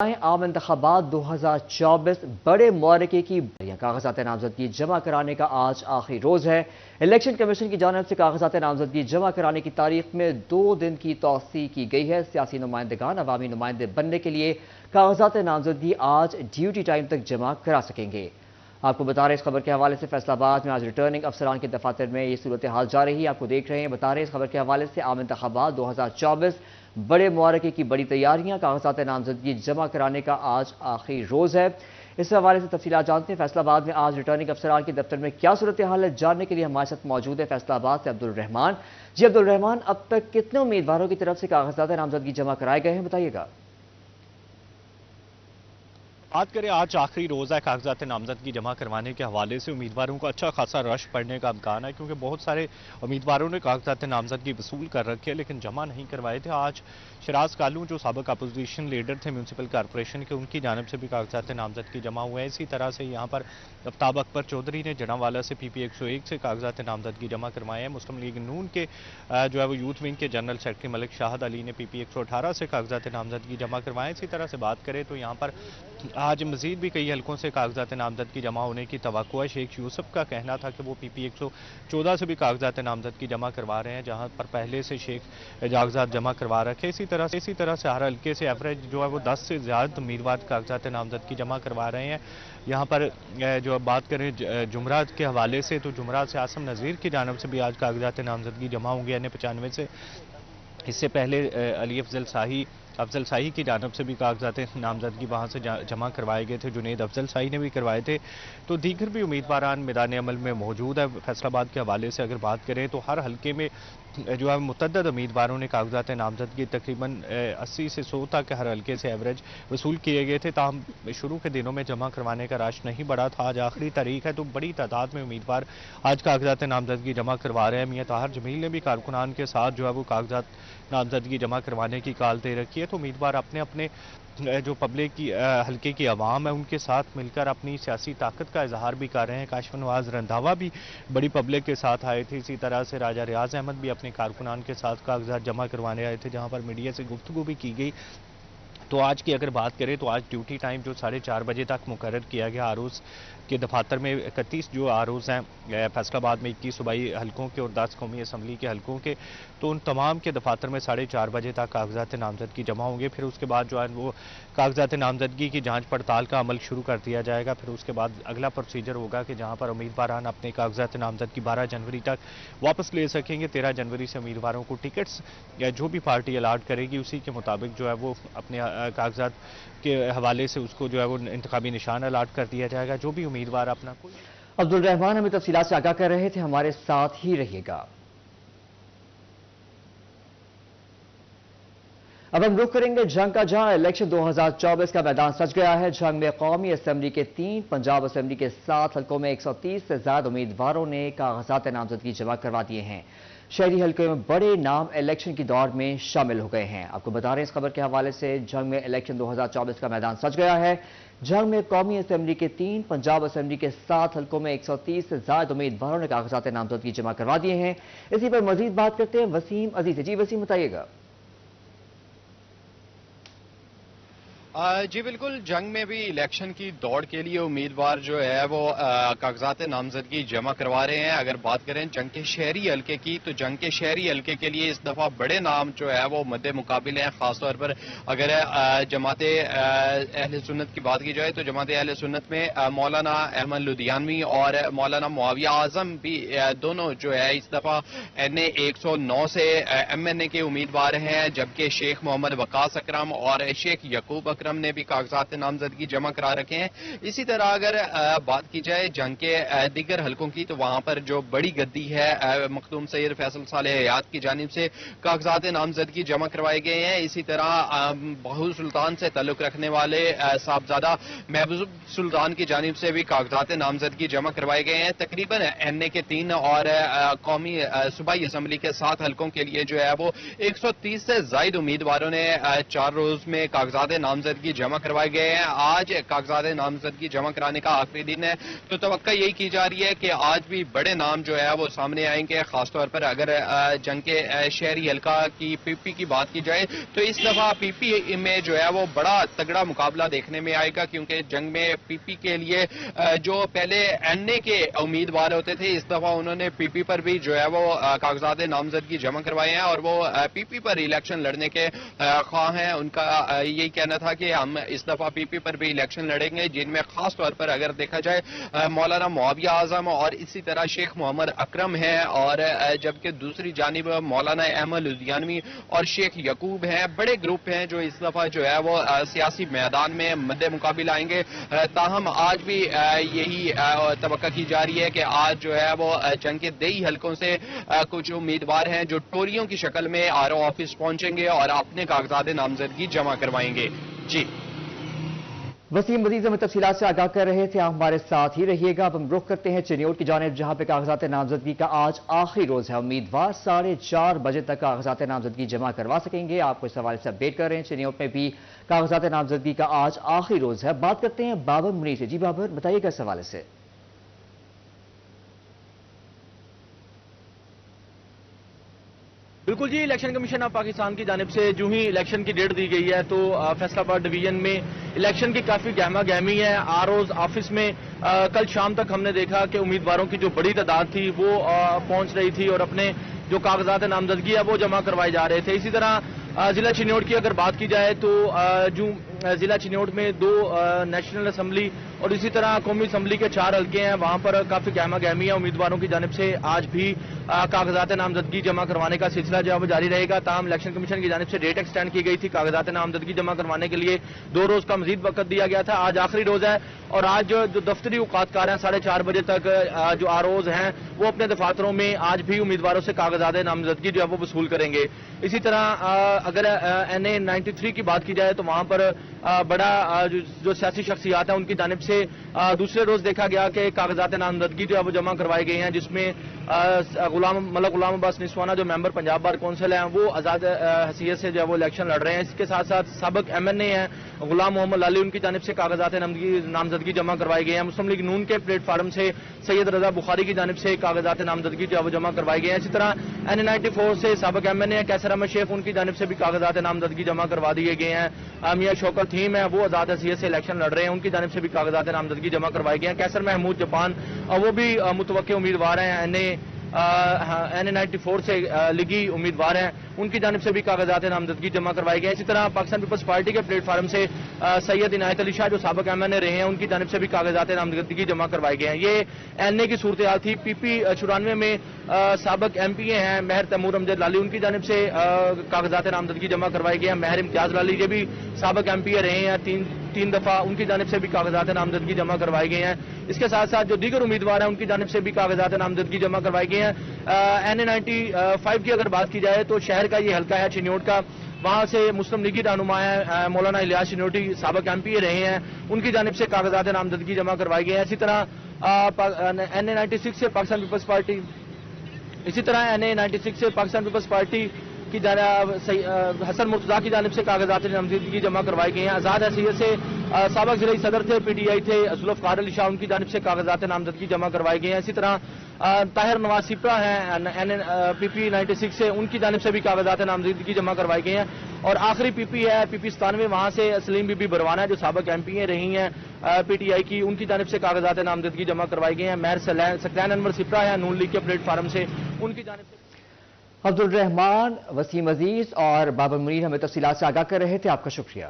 आम इंतखाबात 2024 बड़े मुआरके की कागजात नामजदगी जमा कराने का आज आखिरी रोज है। इलेक्शन कमीशन की जानिब से कागजात नामजदगी जमा कराने की तारीख में 2 दिन की तौसी की गई है। सियासी नुमाइंदगान अवामी नुमाइंदे बनने के लिए कागजात नामजदगी आज ड्यूटी टाइम तक जमा करा सकेंगे। आपको बता रहे हैं इस खबर के हवाले से फैसलाबाद में आज रिटर्निंग अफसरान के दफातर में ये सूरत हाल जारी है। आपको देख रहे हैं, बता रहे हैं इस खबर के हवाले से आम इंतखाबात 2024 बड़े मुआरके की बड़ी तैयारियां, कागजात नामजदगी जमा कराने का आज आखिरी रोज है। इस हवाले से तफसीलात जानते हैं। फैसलाबाद में आज रिटर्निंग अफसरान के दफ्तर में क्या सूरत हाल है, जानने के लिए हमारे साथ मौजूद है फैसलाबाद से अब्दुल रहमान। जी अब्दुल रहमान, अब तक कितने उम्मीदवारों की तरफ से कागजात नामजदगी जमा कराए गए हैं, बताइएगा। बात करें आज आखिरी रोज़ है कागजात नामजदगी जमा करवाने के हवाले से उम्मीदवारों का अच्छा खासा रश पड़ने का इम्कान है, क्योंकि बहुत सारे उम्मीदवारों ने कागजात नामजदगी वसूल कर रखे लेकिन जमा नहीं करवाए थे। आज शराज कालू जो साबिक अपोजिशन लीडर थे म्यूनसिपल कॉरपोरेशन के, उनकी जानिब से भी कागजात नामजदगी जमा हुए हैं। इसी तरह से यहाँ पर आफ्ताब अकबर चौधरी ने जनावाला से PP 101 से कागजात नामजदगी जमा करवाए हैं। मुस्लिम लीग नून के जो है वो यूथ विंग के जनरल सेक्रेटरी मलिक शाहद अली ने PP 118 से कागजात नामजदगी जमा करवाए। इसी तरह से बात करें तो यहाँ पर आज मजीद भी कई हलकों से कागजात नामजदगी जमा होने की तवक्को है। शेख यूसुफ का कहना था कि वो PP 114 से भी कागजात नामजदगी जमा करवा रहे हैं, जहां पर पहले से शेख कागजात जमा करवा रखे। इसी तरह से हर हलके से एवरेज जो है वो 10 से ज़्यादा उम्मीदवार कागजात नामजदगी जमा करवा रहे हैं। यहाँ पर जो बात करें जुमरात के हवाले से, तो जुमरात से आसम नज़ीर की जानिब से भी आज कागजात नामजदगी जमा होंगे NA95 से। इससे पहले अली अफजल शाही की जानिब से भी कागजात नामजदगी वहाँ से जमा करवाए गए थे। जुनेद अफजल शाही ने भी करवाए थे। तो दीगर भी उम्मीदवारान मैदान अमल में मौजूद है। फैसलाबाद के हवाले से अगर बात करें तो हर हल्के में जो है मुतअद्दिद उम्मीदवारों ने कागजात नामजदगी तकरीबन 80 से 100 तक हर हल्के से एवरेज वसूल किए गए थे। ताहम शुरू के दिनों में जमा करवाने का रश नहीं बढ़ा था। आज आखिरी तारीख है तो बड़ी तादाद में उम्मीदवार आज कागजात नामजदगी जमा करवा रहे हैं। मियां ताहिर जमील ने भी कारकुनान के साथ जो है वो कागजात नामजदगी जमा करवाने की कॉल दे रखी है। तो उम्मीदवार अपने अपने जो पब्लिक की हल्के की आवाम है उनके साथ मिलकर अपनी सियासी ताकत का इजहार भी कर रहे हैं। काशिफ नवाज रंधावा भी बड़ी पब्लिक के साथ आए थे। इसी तरह से राजा रियाज अहमद भी अपने कारकुनान के साथ कागजात जमा करवाने आए थे, जहां पर मीडिया से गुफ्तगू भी की गई। तो आज की अगर बात करें तो आज ड्यूटी टाइम जो 4:30 बजे तक मुकर्रर किया गया आरोज के दफातर में 31 जो आरोज हैं फैसलाबाद में 21 सूबाई हलकों के और 10 कौमी असम्बली के हलकों के, तो उन तमाम के दफातर में 4:30 बजे तक कागजात नामजदगी जमा होंगे। फिर उसके बाद जो है वो कागजात नामजदगी की जांच पड़ताल का अमल शुरू कर दिया जाएगा। फिर उसके बाद अगला प्रोसीजर होगा कि जहां पर उम्मीदवारान अपने कागजात नामजदगी 12 जनवरी तक वापस ले सकेंगे। 13 जनवरी से उम्मीदवारों को टिकट्स या जो भी पार्टी अलाट करेगी उसी के मुताबिक जो है वो अपने कागजात के हवाले से उसको जो है वो इंतखाबी निशान अलाट कर दिया जाएगा। जो भी उम्मीदवार अपना कोई अब्दुल रहमान हमें तफसीलात से आगाह कर रहे थे, हमारे साथ ही रहिएगा। अब हम रुख करेंगे जंग का, जहां इलेक्शन 2024 का मैदान सज गया है। जंग में कौमी असम्बली के 3, पंजाब असम्बली के 7 हल्कों में 130 से ज्यादा उम्मीदवारों ने कागजात नामजदगी जमा करवा दिए हैं। शहरी हल्के में बड़े नाम इलेक्शन की दौड़ में शामिल हो गए हैं। आपको बता रहे हैं इस खबर के हवाले से, जंग में इलेक्शन 2024 का मैदान सज गया है। जंग में कौमी असम्बली के 3, पंजाब असम्बली के 7 हल्कों में 130 से ज्यादा उम्मीदवारों ने कागजात नामजदगी जमा करवा दिए हैं। इसी पर मजीद बात करते हैं वसीम अजीज से। जी वसीम, बताइएगा। जी बिल्कुल, जंग में भी इलेक्शन की दौड़ के लिए उम्मीदवार जो है वो कागजात नामजदगी जमा करवा रहे हैं। अगर बात करें जंग के शहरी हल्के की, तो जंग के शहरी हल्के के लिए इस दफा बड़े नाम जो है वो मद्दे मुकाबिले हैं। खासतौर पर अगर जमात अहले सुन्नत की बात की जाए तो जमात अहले सुन्नत में मौलाना अहमद लुधियानवी और मौलाना मुआविया आजम भी दोनों जो है इस दफा NA 109 से MNA के उम्मीदवार हैं, जबकि शेख मोहम्मद वकास अकरम और शेख यकूब अकरम ने भी कागजात नामजदगी जमा करा रखे हैं। इसी तरह अगर बात की जाए जंग के दीगर हलकों की, तो वहां पर जो बड़ी गद्दी है मखदूम सैयद फैसल सालेह हयात की जानिब से कागजात नामजदगी जमा करवाए गए हैं। इसी तरह बहू सुल्तान से ताल्लुक रखने वाले साहबजादा महबूब सुल्तान की जानिब से भी कागजात नामजदगी जमा करवाए गए हैं। तकरीबन NA के 3 और कौमी सूबाई असम्बली के 7 हलकों के लिए जो है वो 130 से ज्यादा उम्मीदवारों ने 4 रोज में कागजात नामजदगी नामजदगी जमा करवाए गए हैं। आज कागजात नामजदगी जमा कराने का आखिरी दिन है, तो तवक्का यही की जा रही है कि आज भी बड़े नाम जो है वो सामने आएंगे। खासतौर पर अगर जंग के शहरी हल्का की पीपी की बात की जाए तो इस दफा पीपी में जो है वो बड़ा तगड़ा मुकाबला देखने में आएगा, क्योंकि जंग में पीपी के लिए जो पहले एनए के उम्मीदवार होते थे, इस दफा उन्होंने पीपी पर भी जो है वो कागजात नामजदगी जमा करवाए हैं और वो पीपी पर इलेक्शन लड़ने के ख्वाह हैं। उनका यही कहना था कि हम इस दफा पीपी पर भी इलेक्शन लड़ेंगे, जिनमें खास तौर पर अगर देखा जाए मौलाना मुआविया आजम और इसी तरह शेख मोहम्मद अकरम है, और जबकि दूसरी जानिब मौलाना अहमद लुधियानवी और शेख यकूब हैं। बड़े ग्रुप हैं जो इस दफा जो है वो सियासी मैदान में मद्दे मुकाबिल आएंगे। ताहम आज भी यही तवक्का की जा रही है कि आज जो है वो जंग के देई हलकों से कुछ उम्मीदवार हैं जो टोलियों की शक्ल में आरओ ऑफिस पहुंचेंगे और अपने कागजात नामजदगी जमा करवाएंगे। जी वसीम मजीद हमें तफसीलात से आगाह कर रहे थे, आप हमारे साथ ही रहिएगा। अब हम रुख करते हैं चिन्योट की जानिब, जहां पे कागजात नामजदगी का आज आखिरी रोज है। उम्मीदवार 4:30 बजे तक कागजात नामजदगी जमा करवा सकेंगे। आपको इस हवाले से अपडेट कर रहे हैं। चिन्योट में भी कागजात नामजदगी का आज आखिरी रोज है। बात करते हैं बाबर मुनीर से। जी बाबर, बताइएगा इस हवाले से। बिल्कुल जी, इलेक्शन कमीशन ऑफ पाकिस्तान की जानिब से जो ही इलेक्शन की डेट दी गई है तो फैसलाबाद डिवीजन में इलेक्शन की काफी गहमा गहमी है। आरओज ऑफिस में कल शाम तक हमने देखा कि उम्मीदवारों की जो बड़ी तादाद थी वो पहुंच रही थी और अपने जो कागजात नामजदगी है वो जमा करवाए जा रहे थे। इसी तरह जिला चिन्योट की अगर बात की जाए तो जो जिला चिन्योट में 2 नेशनल असम्बली और इसी तरह कौमी असम्बली के 4 हल्के हैं, वहां पर काफी गहमा गहमी है। उम्मीदवारों की जानिब से आज भी कागजात नामजदगी जमा करवाने का सिलसिला जो है वो जारी रहेगा। ताहम इलेक्शन कमीशन की जानिब से डेट एक्सटेंड की गई थी कागजात नामजदगी जमा करवाने के लिए, 2 रोज का मजीद वक्त दिया गया था। आज आखिरी रोज है और आज जो दफ्तरी औकातकार हैं 4:30 बजे तक जो आरओज हैं वो अपने दफातरों में आज भी उम्मीदवारों से कागजात नामजदगी जो है वो वसूल करेंगे। इसी तरह अगर NA 93 की बात की जाए तो वहां पर बड़ा जो सियासी शख्सियात हैं उनकी जानिब से दूसरे रोज देखा गया कि कागजात नामजदगी जो है वो जमा करवाए गए हैं, जिसमें गुलाम अब्बास निस्वाना जो मेंबर पंजाब बार कौंसिल हैं वो आजाद हैसियत से जो है वो इलेक्शन लड़ रहे हैं। इसके साथ साथ साबिक MNA हैं गुलाम मोहम्मद लाली, उनकी जानिब से कागजात नामजदगी जमा करवाए गए हैं। मुस्लिम लीग नून के प्लेटफार्म से सैयद रजा बुखारी की जानिब से कागजात नामजदगी जो है वो जमा करवाए गए हैं। इसी तरह NA 94 से साबिक MNA कैसर अहमद शेख, उनकी जानिब से भी कागजात नामजदगी जमा करवा दिए गए हैं। मियां शौकत थीम है वो आजाद हैसियत से इलेक्शन लड़ रहे हैं, उनकी जानिब से भी कागजात नामजदगी जमा करवाए गए हैं। कैसर महमूद जापान वो भी मुतवक्के उम्मीदवार हैं, NA 94 से लिगी उम्मीदवार हैं, उनकी जानिब से भी कागजात नामजदगी जमा करवाए गए। इसी तरह पाकिस्तान पीपल्स पार्टी के प्लेटफार्म से सैयद इनायत अली शाह जो साबिक MNA रहे हैं, उनकी जानिब से भी कागजात नामजदगी जमा करवाए गए हैं। ये NA की सूरत हाल थी। PP 94 में साबिक MPA हैं महर तैमूर अमजद लाली, उनकी जानिब से कागजात नामजदगी जमा करवाए गए हैं। महर इम्तियाज लाली ये भी साबिक MPA रहे हैं तीन दफा, उनकी जानिब से भी कागजात नामजदगी जमा करवाए गए हैं। इसके साथ साथ जो दीगर उम्मीदवार हैं उनकी जानिब से भी कागजात नामजदगी जमा करवाई गई हैं। NA 95 की अगर बात की जाए तो शहर का ये हल्का है चिन्योट का, वहां से मुस्लिम लीगी रहनुमा है मौलाना इलियास चिन्योटी साबिक MPA रहे हैं, उनकी जानिब से कागजात नामजदगी जमा करवाई गई है। इसी तरह NA 96 से पाकिस्तान पीपल्स पार्टी की हसन मुर्तजा की जानिब से कागजात नामजदगी जमा करवाई गई हैं। आजाद हैसियत से साबिक जिला सदर थे PTI थे जुल्फ़िकार अली शाह, उनकी जानिब से कागजात नामजदगी जमा करवाई गई हैं। इसी तरह ताहिर नवाज सिपरा हैं PP 96 से, उनकी जानिब से भी कागजात नामजदगी जमा करवाई गई हैं। और आखिरी PP है PP 97, वहां से सलीम बीबी बरवाना है जो साबिक MPA रही हैं PTI की, उनकी जानिब से कागजात नामजदगी जमा करवाई गई हैं। महर सकलैन अनवर सिपरा है नून लीग के प्लेटफार्म से, उनकी जानिब से। अब्दुल रहमान, वसीम अजीज और बाबर मुनीर हमें तफसीलात से आगाह कर रहे थे। आपका शुक्रिया।